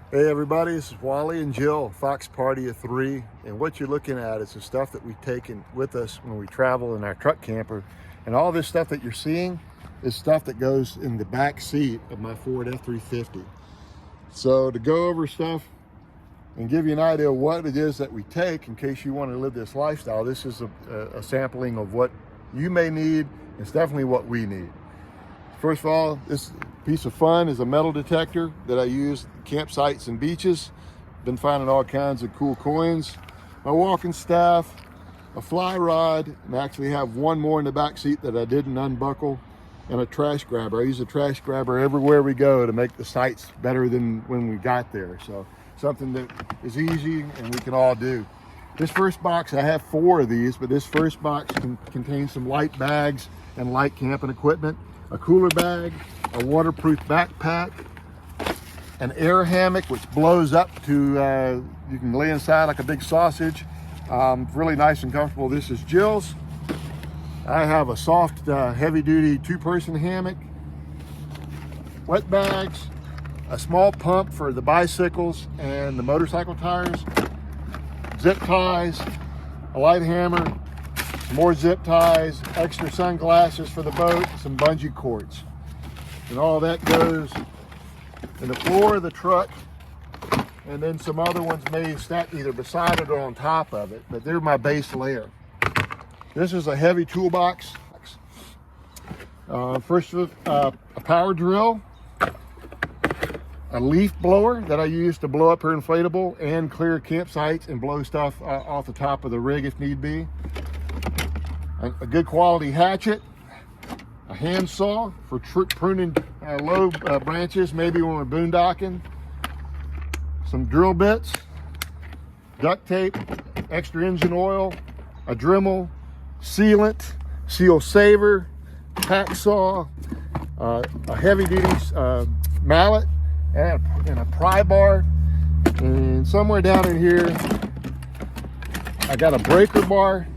Hey everybody, this is Wally and Jill, Fox Party of 3, and what you're looking at is the stuff that we've taken with us when we travel in our truck camper. And all this stuff that you're seeing is stuff that goes in the back seat of my Ford F350. So to go over stuff and give you an idea of what it is that we take in case you want to live this lifestyle, this is a sampling of what you may need. It's definitely what we need. First of all, this piece of fun is a metal detector that I use at campsites and beaches. Been finding all kinds of cool coins. My walking staff, a fly rod, and I actually have one more in the back seat that I didn't unbuckle, and a trash grabber. I use a trash grabber everywhere we go to make the sights better than when we got there. So something that is easy and we can all do. This first box, I have 4 of these, but this first box contains some light bags and light camping equipment, a cooler bag, a waterproof backpack, an air hammock which blows up to, you can lay inside like a big sausage. Really nice and comfortable. This is Jill's. I have a soft, heavy-duty 2-person hammock, wet bags, a small pump for the bicycles and the motorcycle tires, zip ties, a light hammer, more zip ties, extra sunglasses for the boat, some bungee cords. And all that goes in the floor of the truck, and then some other ones may stack either beside it or on top of it, but they're my base layer. This is a heavy toolbox. First, a power drill, a leaf blower that I use to blow up her inflatable and clear campsites and blow stuff off the top of the rig if need be. A good quality hatchet, a hand saw for pruning low branches, maybe when we're boondocking, some drill bits, duct tape, extra engine oil, a Dremel, sealant, seal saver, hacksaw, a heavy-duty mallet, and a pry bar. And somewhere down in here, I got a breaker bar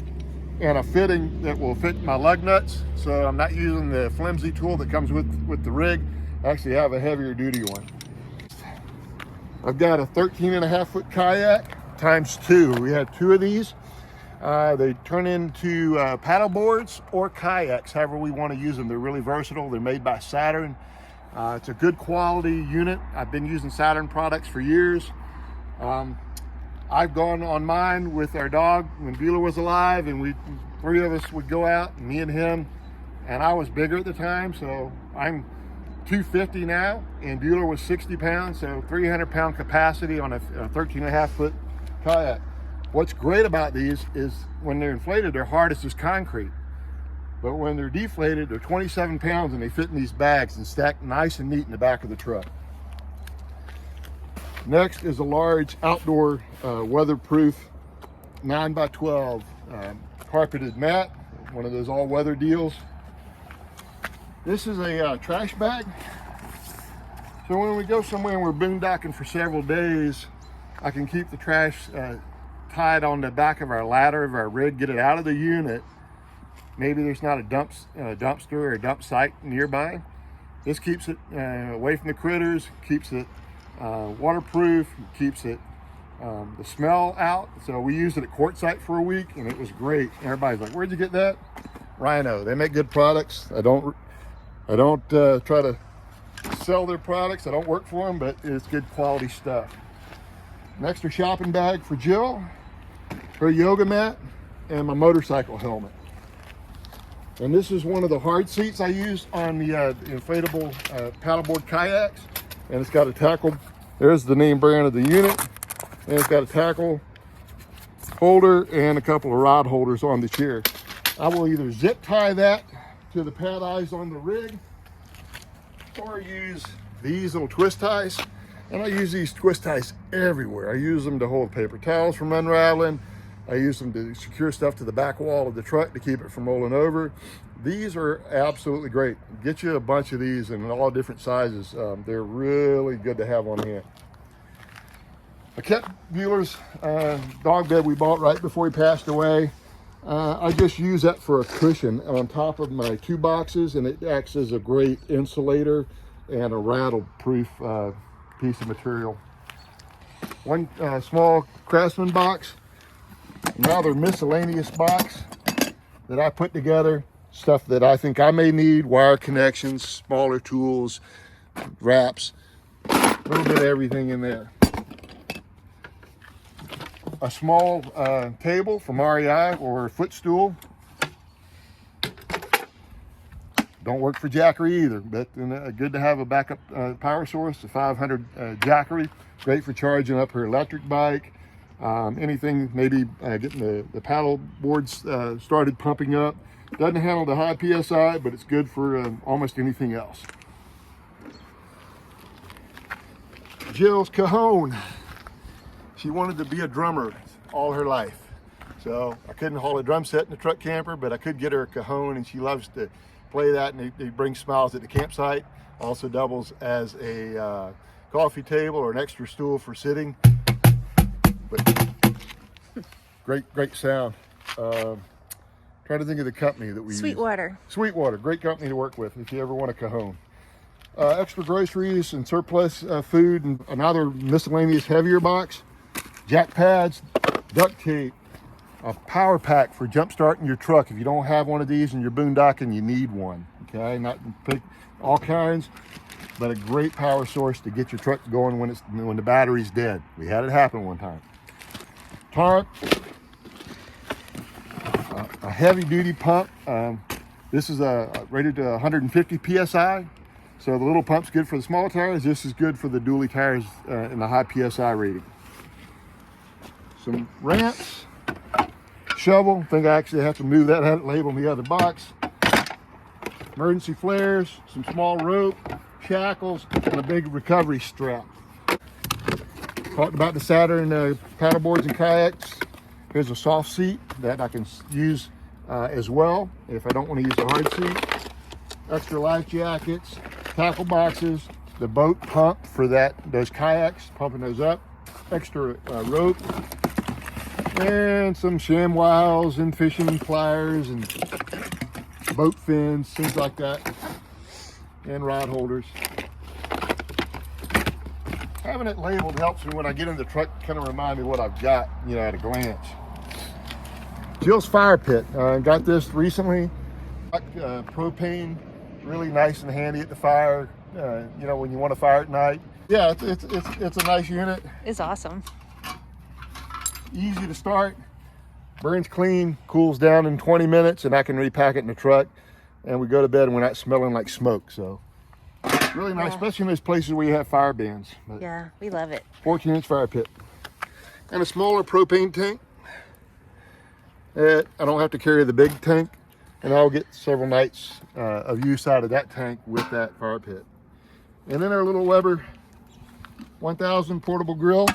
and a fitting that will fit my lug nuts. So I'm not using the flimsy tool that comes with the rig. I actually have a heavier duty one. I've got a 13.5-foot kayak times 2. We had 2 of these. They turn into paddle boards or kayaks, however we want to use them. They're really versatile. They're made by Saturn. It's a good quality unit. I've been using Saturn products for years. I've gone on mine with our dog when Beulah was alive, and we 3 of us would go out, me and him, and I was bigger at the time, so I'm 250 now, and Beulah was 60 pounds, so 300-pound capacity on a 13.5-foot kayak. What's great about these is when they're inflated, they're hard as just concrete. But when they're deflated, they're 27 pounds, and they fit in these bags and stack nice and neat in the back of the truck. Next is a large outdoor weatherproof 9x12 carpeted mat, one of those all-weather deals. This is a trash bag. So when we go somewhere and we're boondocking for several days, I can keep the trash tied on the back of our ladder of our rig, get it out of the unit. Maybe there's not a dumpster or a dump site nearby. This keeps it away from the critters, keeps it waterproof, keeps it the smell out. So we used it at Quartzsite for a week, and it was great. Everybody's like, "Where'd you get that?" Rhino. They make good products. I don't try to sell their products. I don't work for them, but it's good quality stuff. An extra shopping bag for Jill, her yoga mat, and my motorcycle helmet. And this is one of the hard seats I use on the inflatable paddleboard kayaks. And it's got a tackle, there's the name brand of the unit. And it's got a tackle holder and a couple of rod holders on the chair. I will either zip tie that to the pad eyes on the rig, or use these little twist ties. And I use these twist ties everywhere. I use them to hold paper towels from unraveling. I use them to secure stuff to the back wall of the truck to keep it from rolling over. These are absolutely great. Get you a bunch of these in all different sizes. They're really good to have on hand. I kept Beulah's dog bed we bought right before he passed away. I just use that for a cushion on top of my 2 boxes, and it acts as a great insulator and a rattle-proof piece of material. one small Craftsman box, another miscellaneous box that I put together, stuff that I think I may need, wire connections, smaller tools, wraps, a little bit of everything in there. A small table from REI or a footstool. Don't work for Jackery either, but good to have a backup power source. The 500 Jackery, great for charging up her electric bike. Anything, maybe getting the paddle boards started pumping up. Doesn't handle the high PSI, but it's good for almost anything else. Jill's cajon. She wanted to be a drummer all her life. So I couldn't haul a drum set in the truck camper, but I could get her a cajon, and she loves to play that, and it brings smiles at the campsite. Also doubles as a coffee table or an extra stool for sitting. But great sound. Trying to think of the company that we Sweetwater. use. Sweetwater, great company to work with if you ever want a cajon. Extra groceries and surplus food, and another miscellaneous heavier box. Jack pads, duct tape, a power pack for jump starting your truck. If you don't have one of these and you're boondocking, you need one. Okay, not pick all kinds, but a great power source to get your truck going when the battery's dead. We had it happen one time. Tarp, a heavy duty pump. This is rated to 150 PSI. So the little pump's good for the small tires. This is good for the dually tires in the high PSI rating. Some ramps, shovel. I think I actually have to move that. I had it labeled in the other box. Emergency flares, some small rope, shackles, and a big recovery strap. Talked about the Saturn paddle boards and kayaks. Here's a soft seat that I can use as well if I don't want to use the hard seat. Extra life jackets, tackle boxes, the boat pump for those kayaks, pumping those up. Extra rope, and some ShamWows and fishing pliers and boat fins, things like that, and rod holders. Having it labeled helps me when I get in the truck, kind of remind me what I've got, at a glance. Jill's fire pit. Got this recently. Propane, really nice and handy at the fire, when you want to fire at night. Yeah, it's a nice unit. It's awesome. Easy to start, burns clean, cools down in 20 minutes, and I can repack it in the truck, and we go to bed and we're not smelling like smoke. So really nice, especially in those places where you have fire bans. But yeah, we love it. 14-inch fire pit. And a smaller propane tank. I don't have to carry the big tank, and I'll get several nights of use out of that tank with that fire pit. And then our little Weber 1000 portable grill.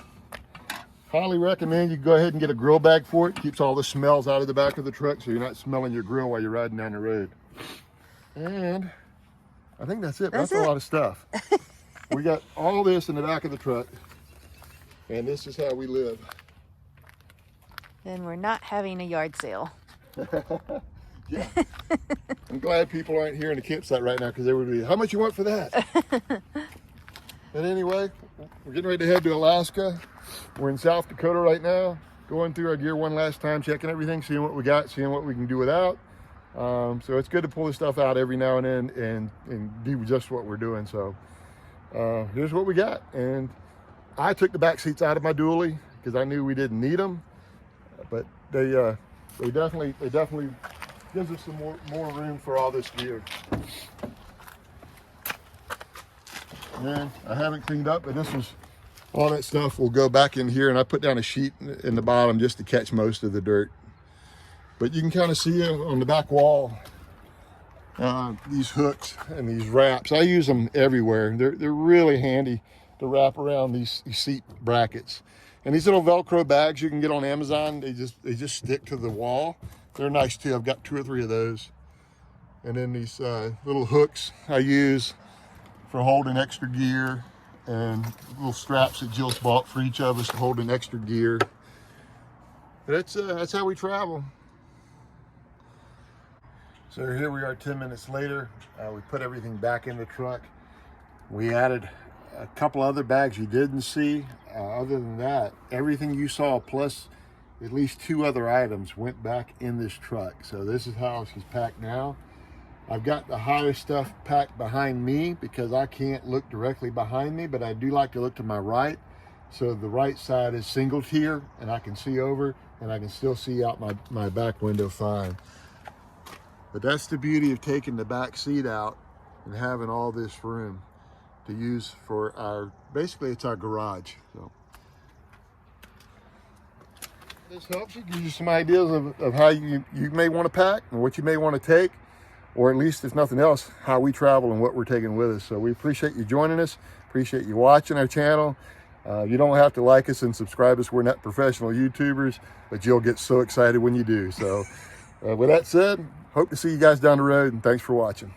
Highly recommend you go ahead and get a grill bag for it. Keeps all the smells out of the back of the truck, so you're not smelling your grill while you're riding down the road. And I think that's it. That's a lot of stuff. We got all this in the back of the truck, and this is how we live. And we're not having a yard sale. Yeah. I'm glad people aren't here in the campsite right now, because they would be, how much you want for that? But anyway, we're getting ready to head to Alaska. We're in South Dakota right now, going through our gear one last time, checking everything, seeing what we got, seeing what we can do without. So it's good to pull this stuff out every now and then and do just what we're doing. So here's what we got. And I took the back seats out of my dually because I knew we didn't need them, but they definitely gives us some more room for all this gear. And I haven't cleaned up, but all that stuff will go back in here, and I put down a sheet in the bottom just to catch most of the dirt. But you can kind of see on the back wall these hooks and these wraps. I use them everywhere. They're really handy to wrap around these seat brackets. And these little Velcro bags you can get on Amazon, they just stick to the wall. They're nice too. I've got 2 or 3 of those. And then these little hooks I use for holding extra gear, and little straps that Jill's bought for each of us to hold in extra gear. But that's how we travel. So here we are 10 minutes later. We put everything back in the truck. We added a couple other bags you didn't see. other than that, everything you saw plus at least 2 other items went back in this truck. So this is how she's packed now. I've got the higher stuff packed behind me because I can't look directly behind me, but I do like to look to my right. So the right side is single tier and I can see over and I can still see out my back window fine. But that's the beauty of taking the back seat out and having all this room to use for our, basically it's our garage. So this helps you, gives you some ideas of how you may want to pack and what you may want to take, or at least if nothing else, how we travel and what we're taking with us. So we appreciate you joining us, appreciate you watching our channel. You don't have to like us and subscribe us. We're not professional YouTubers, but you'll get so excited when you do. So with that said, hope to see you guys down the road, and thanks for watching.